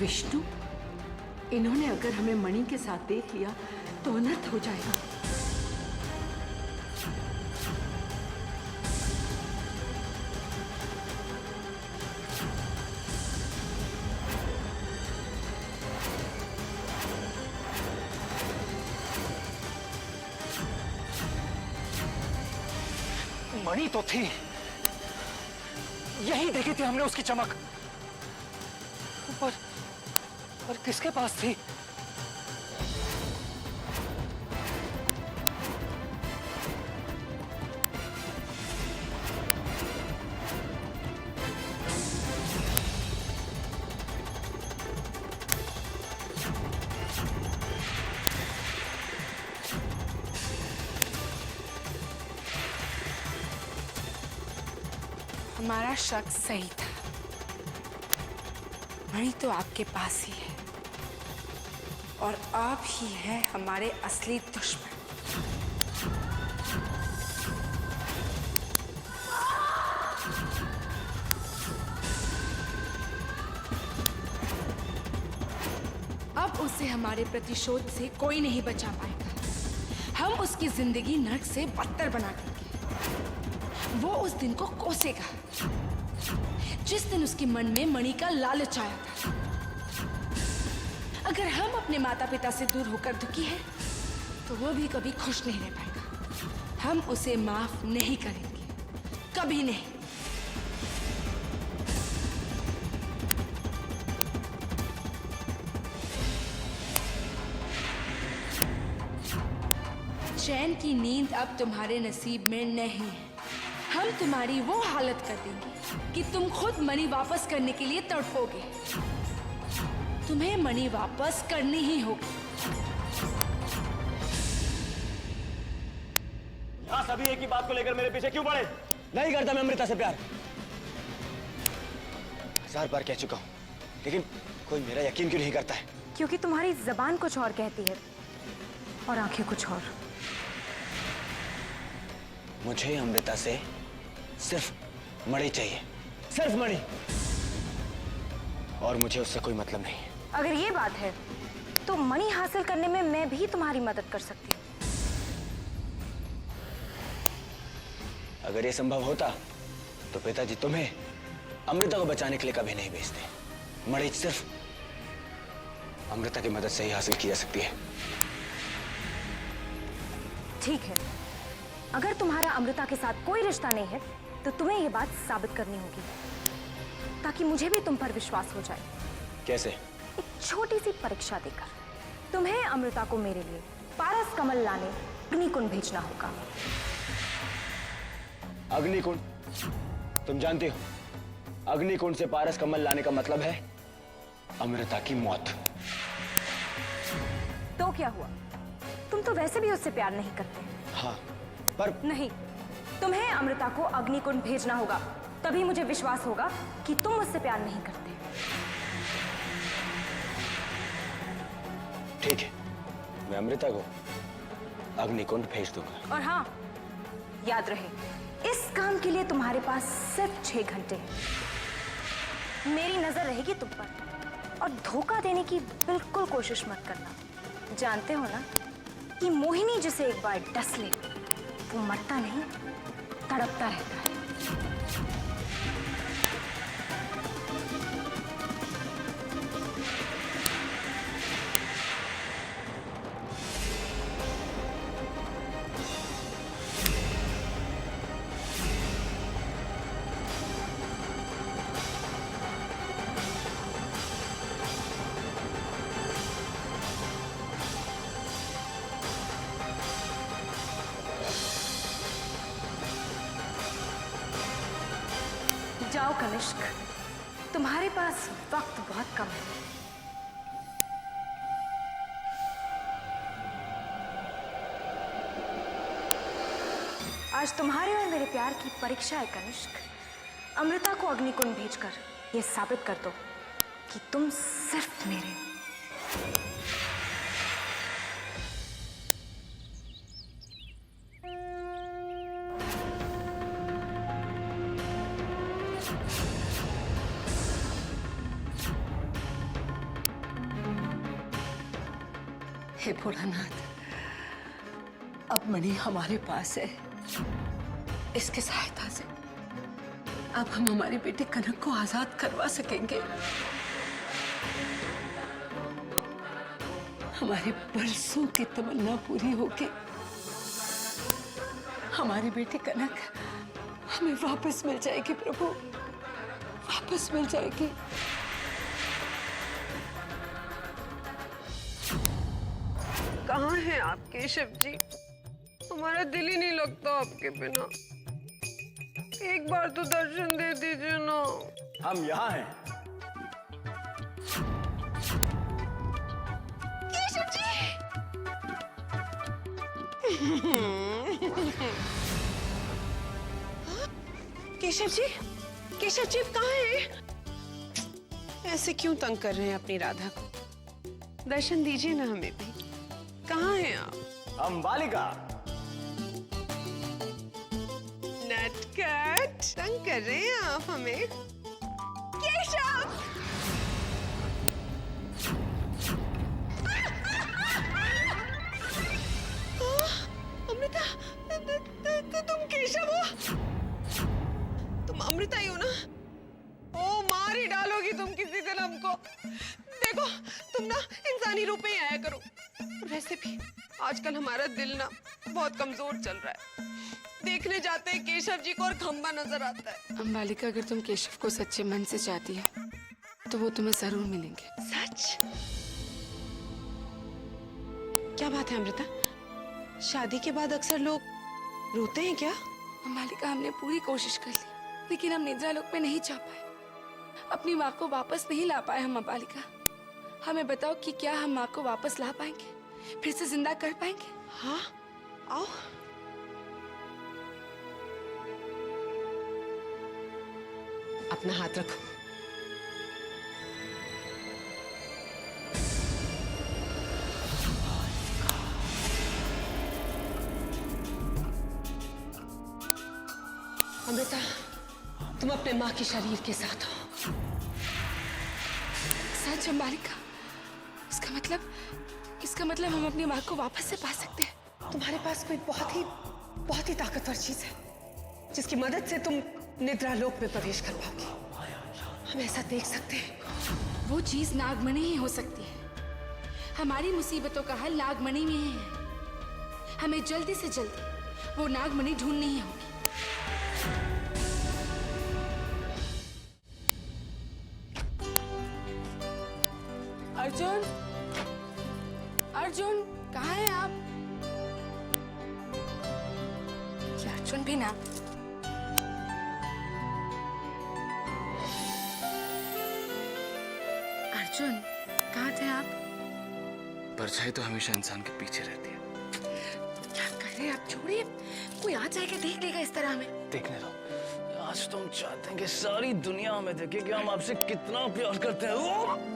विष्णु, इन्होंने अगर हमें मणि के साथ देख लिया तो अनर्थ हो जाएगा। मणि तो थी, यही देखी थी हमने उसकी चमक, पर किसके पास थी? हमारा शक सही था, मणि तो आपके पास ही है और आप ही है हमारे असली दुश्मन। अब उसे हमारे प्रतिशोध से कोई नहीं बचा पाएगा। हम उसकी जिंदगी नर्क से बदतर बना देंगे। वो उस दिन को कोसेगा जिस दिन उसके मन में मणि का लालच आया था। अगर हम अपने माता पिता से दूर होकर दुखी हैं, तो वो भी कभी खुश नहीं रह पाएगा। हम उसे माफ नहीं करेंगे, कभी नहीं। चैन की नींद अब तुम्हारे नसीब में नहीं है। हम तुम्हारी वो हालत कर देंगे कि तुम खुद मणि वापस करने के लिए तड़पोगे। तुम्हें मणि वापस करनी ही होगी। यहाँ सभी एक ही बात को लेकर मेरे पीछे क्यों पड़े? नहीं करता मैं अमृता से प्यार। 1000 बार कह चुका हूँ, लेकिन कोई मेरा यकीन क्यों नहीं करता है? क्योंकि तुम्हारी जबान कुछ और कहती है और आंखें कुछ और। मुझे अमृता से सिर्फ मणि चाहिए, सिर्फ मणि, और मुझे उससे कोई मतलब नहीं। अगर ये बात है तो मणि हासिल करने में मैं भी तुम्हारी मदद कर सकती हूँ। अगर ये संभव होता तो पिताजी तुम्हें अमृता को बचाने के लिए कभी नहीं भेजते। मणि सिर्फ अमृता की मदद से ही हासिल की जा सकती है। ठीक है, अगर तुम्हारा अमृता के साथ कोई रिश्ता नहीं है तो तुम्हें ये बात साबित करनी होगी, ताकि मुझे भी तुम पर विश्वास हो जाए। कैसे? एक छोटी सी परीक्षा देकर तुम्हें अमृता को मेरे लिए पारस कमल लाने अग्निकुंड भेजना होगा। अग्निकुंड? तुम जानती हो अग्निकुंड से पारस कमल लाने का मतलब है अमृता की मौत। तो क्या हुआ, तुम तो वैसे भी उससे प्यार नहीं करते। हाँ, पर नहीं, तुम्हें अमृता को अग्निकुंड भेजना होगा, तभी मुझे विश्वास होगा कि तुम मुझसे प्यार नहीं करते। ठीक है, मैं अमृता को अग्निकुंड भेज दूंगा। और हाँ, याद रहे, इस काम के लिए तुम्हारे पास सिर्फ 6 घंटे हैं। मेरी नजर रहेगी तुम पर, और धोखा देने की बिल्कुल कोशिश मत करना। जानते हो ना कि मोहिनी जिसे एक बार डस ले वो मरता नहीं, तड़पता रहता है। जाओ कनिष्क, तुम्हारे पास वक्त बहुत कम है। आज तुम्हारे और मेरे प्यार की परीक्षा है कनिष्क। अमृता को अग्निकुंड भेजकर ये साबित कर दो कि तुम सिर्फ मेरे हो। हे भोलानाथ, अब मणि हमारे पास है। इसके सहायता से अब हम हमारी बेटी कनक को आजाद करवा सकेंगे। हमारे बरसों की तमन्ना पूरी होगी। हमारी बेटी कनक हमें वापस मिल जाएगी प्रभु, वापस मिल जाएगी। कहाँ हैं आप केशव जी? हमारा दिल ही नहीं लगता आपके बिना। एक बार तो दर्शन दे दीजिए ना। हम यहाँ हैं। केशव जी! केशव जी, केशव जी कहाँ हैं? ऐसे क्यों तंग कर रहे हैं अपनी राधा को? दर्शन दीजिए ना हमें भी। कहाँ हैं आप? हम बालिका। नटखट तंग कर रहे हैं आप हमें। केशव! अमृता, तुम केशव हो? तुम अमृता ही हो ना? ओ, मार ही डालोगी तुम किसी दिन हमको। देखो, तुम ना इंसानी रूप में ही आया करो। वैसे भी आजकल हमारा दिल ना बहुत कमजोर चल रहा है। देखने जाते हैं केशव जी को और खंबा नजर आता है। अंबालिका, अगर तुम केशव को सच्चे मन से चाहती है तो वो तुम्हें जरूर मिलेंगे। सच? क्या बात है अमृता? शादी के बाद अक्सर लोग रोते हैं क्या? अंबालिका, हमने पूरी कोशिश कर ली लेकिन हम निद्रा लोक में नहीं जा पाए। अपनी माँ को वापस नहीं ला पाए हम। अंबालिका, हमें बताओ कि क्या हम माँ को वापस ला पाएंगे, फिर से जिंदा कर पाएंगे? हाँ, आओ। अपना हाथ रखो। अमृता, तुम अपने माँ के शरीर के साथ हो। सच अंबालिका? इसका मतलब हम अपनी माँ को वापस से पा सकते हैं। तुम्हारे पास कोई बहुत ही ताकतवर चीज है जिसकी मदद से तुम निद्रा लोक में प्रवेश कर पाओगे। हम ऐसा देख सकते हैं। वो चीज नागमणि ही हो सकती है। हमारी मुसीबतों का हल नागमणि में ही है। हमें जल्दी से जल्दी वो नागमणि ढूंढनी ही होगी। अर्जुन, अर्जुन कहाँ हैं आप? ये अर्जुन भी ना। अर्जुन, कहाँ थे आप? परछाई तो हमेशा इंसान के पीछे रहती है। क्या कर रहे हैं आप? छोड़िए, कोई आ जाएगा देख लेगा इस तरह हमें। देखने दो। आज तुम चाहते हैं कि सारी दुनिया हमें देखे कि हम आपसे कितना प्यार करते हैं।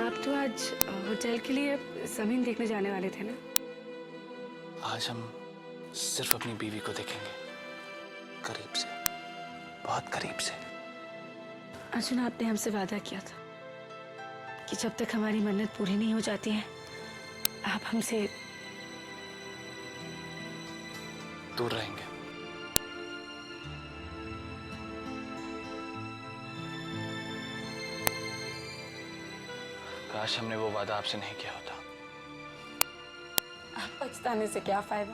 आप तो आज होटल के लिए जमीन देखने जाने वाले थे ना? आज हम सिर्फ अपनी बीवी को देखेंगे, करीब से, बहुत करीब से। अर्जुन, आपने हमसे वादा किया था कि जब तक हमारी मन्नत पूरी नहीं हो जाती है आप हमसे दूर रहेंगे। काश हमने वो वादा आपसे नहीं किया होता। पछताने से क्या फायदा?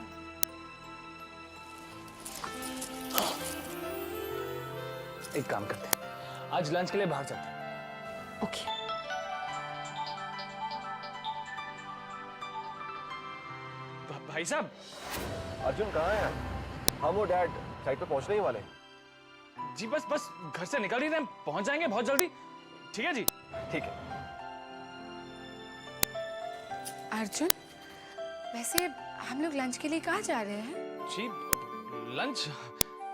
एक काम करते हैं, आज लंच के लिए बाहर चलते हैं। ओके। भाई साहब, अर्जुन कहाँ है? हम वो डैड साइड पे पहुंचने ही वाले। जी बस घर से निकल ही रहे हैं, पहुंच जाएंगे बहुत जल्दी। ठीक है जी। ठीक है। अर्जुन, वैसे हम लोग लंच के लिए कहाँ जा रहे हैं? जी लंच?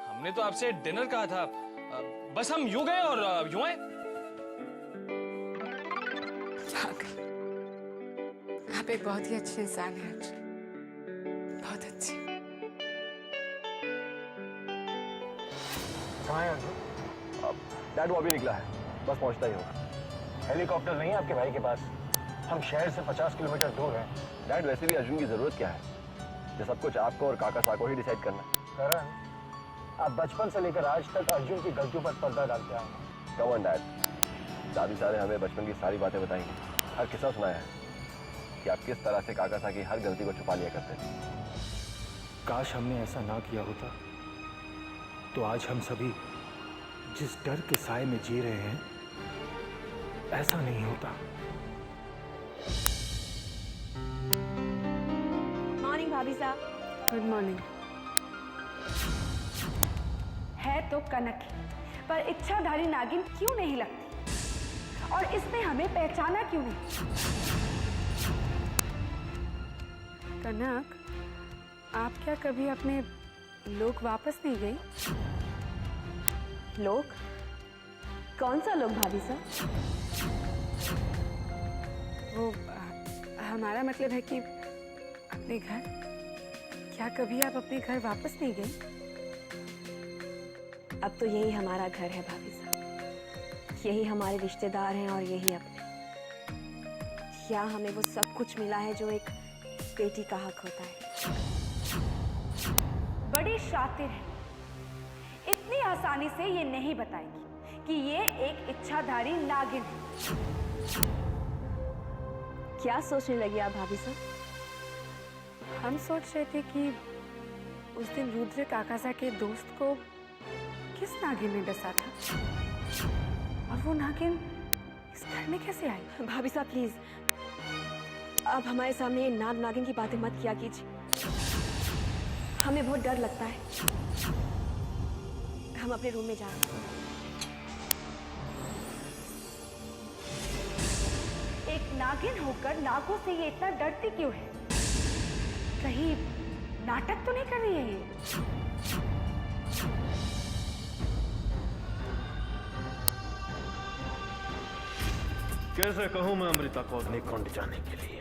हमने तो आपसे डिनर कहा था। बस हम यूं गए और यूं आए। आप एक बहुत ही अच्छे इंसान हैं अर्जुन, बहुत अच्छे। कहाँ है अर्जुन? डैड वो अभी निकला है, बस पहुंचता ही होगा। हेलीकॉप्टर नहीं है आपके भाई के पास? हम शहर से 50 किलोमीटर दूर हैं। डैड वैसे भी अर्जुन की जरूरत क्या है? ये सब कुछ आपको और काका साको ही डिसाइड करना। करण, आप बचपन से लेकर आज तक अर्जुन की गलतियों पर पर्दा डालते आए हैं। कम ऑन डैड, दादी साहब ने हमें बचपन की सारी बातें बताई हैं, हर किस्सा सुनाया है कि आप किस तरह से काका साहब की हर गलती को छुपा लिया करते थे। काश हमने ऐसा ना किया होता तो आज हम सभी जिस डर के साए में जी रहे हैं ऐसा नहीं होता। मॉर्निंग भाभी साहब। Good morning. है तो कनक ही, पर इच्छाधारी नागिन क्यों नहीं लगती? और इसने हमें पहचाना क्यों नहीं? कनक, आप क्या कभी अपने लोग वापस नहीं गई? लोग? कौन सा लोग भाभी साहब? वो हमारा मतलब है कि अपने घर। क्या कभी आप अपने घर वापस नहीं गई? अब तो यही हमारा घर है भाभी साहब, यही हमारे रिश्तेदार हैं और यही अपने। यहाँ हमें वो सब कुछ मिला है जो एक बेटी का हक होता है। बड़ी शातिर है, इतनी आसानी से ये नहीं बताएगी कि ये एक इच्छाधारी नागिन है। क्या सोचने लगी आप भाभी साहब? हम सोच रहे थे कि उस दिन रुद्र काकासा के दोस्त को किस नागिन ने डसा था और वो नागिन इस घर में कैसे आई? भाभी साहब प्लीज, अब हमारे सामने ये नाग नागिन की बातें मत किया कीजिए, हमें बहुत डर लगता है। हम अपने रूम में जा रहे हैं। एक नागिन होकर नागों से ये इतना डरती क्यों है? कहीं नाटक तो नहीं कर रही है ये? कैसे कहूं मैं अमृता को अग्निकुंड जाने के लिए,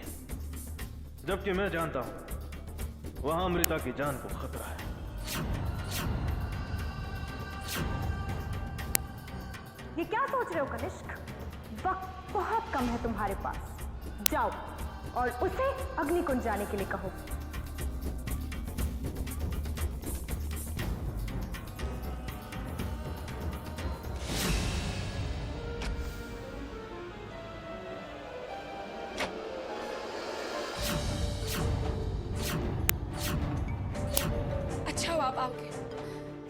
जबकि मैं जानता हूं वहां अमृता की जान को खतरा है। ये क्या सोच रहे हो कनिष्क? वक्त बहुत कम है तुम्हारे पास, जाओ और उसे अग्निकुंड जाने के लिए कहो। अच्छा हुआ आप आओगे,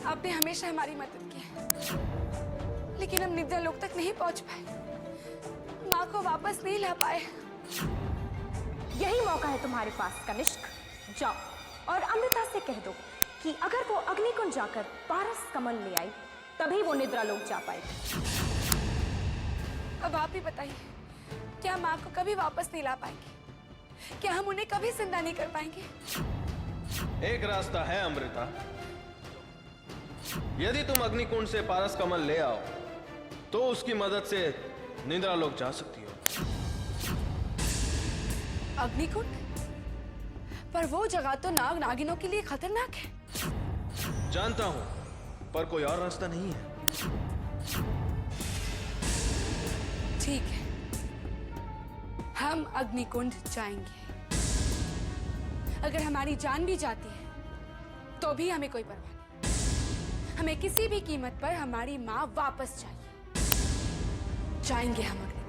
आपने हमेशा हमारी मदद की है, लेकिन हम निद्रा लोक तक नहीं पहुंच पाए, माँ को वापस नहीं ला पाए। यही मौका है तुम्हारे पास कनिष्क, जाओ और अमृता से कह दो कि अगर वो अग्निकुंड जाकर पारस कमल ले आई तभी वो निद्रा लोक जा पाएगी। अब आप ही बताइए, क्या माँ को कभी वापस नहीं ला पाएंगे? क्या हम उन्हें कभी जिंदा नहीं कर पाएंगे? एक रास्ता है अमृता, यदि तुम अग्निकुंड से पारस कमल ले आओ तो उसकी मदद से निद्रा लोक जा सकती हो। अग्निकुंड? पर वो जगह तो नाग नागिनों के लिए खतरनाक है। जानता हूं, पर कोई और रास्ता नहीं है। ठीक है, हम अग्निकुंड जाएंगे। अगर हमारी जान भी जाती है तो भी हमें कोई परवाह नहीं। हमें किसी भी कीमत पर हमारी माँ वापस चाहिए। जाएंगे हम अग्निकुंड।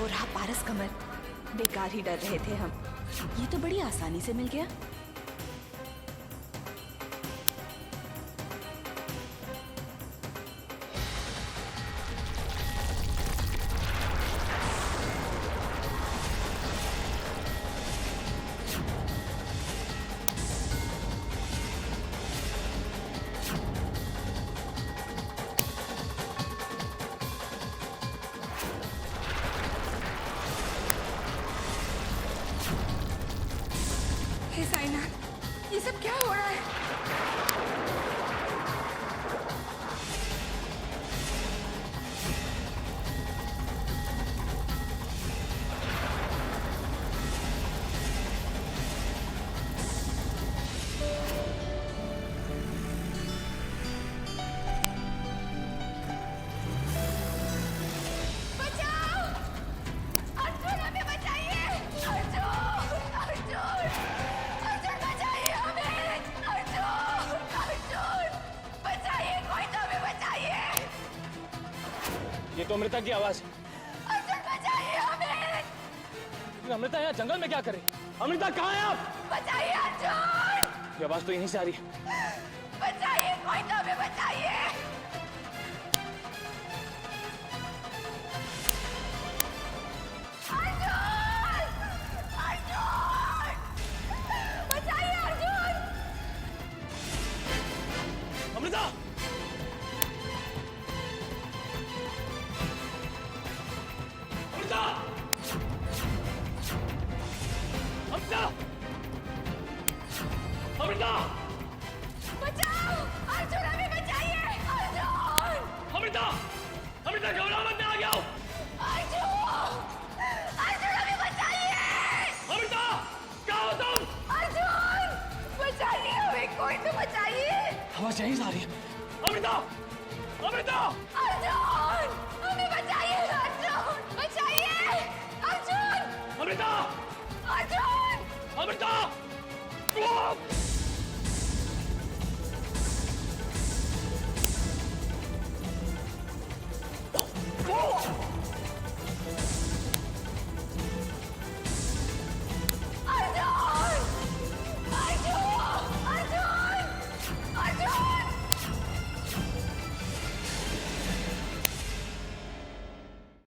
वो रहा पारस कमल, बेकार ही डर रहे थे हम। ये तो बड़ी आसानी से मिल गया। हे साईनाथ, ये सब क्या हो रहा है? बचाओ! अर्जुन, हमें बचाइए! अर्जुन! अर्जुन! अर्जुन, बचाइए हमें! अर्जुन! अर्जुन! बचाइए, कोई तो हमें बचाइए! ये तो अमृता की आवाज है। अर्जुन, बचाइए हमें! लेकिन अमृता यहाँ जंगल में क्या करे? अमृता कहाँ है आप? बचाइए अर्जुन! ये आवाज तो यहीं से आ रही है। बचाइए, कोई तो हमें बचाइए! अर्जुन! अर्जुन! बचाइए अर्जुन! अमृता! अमृता!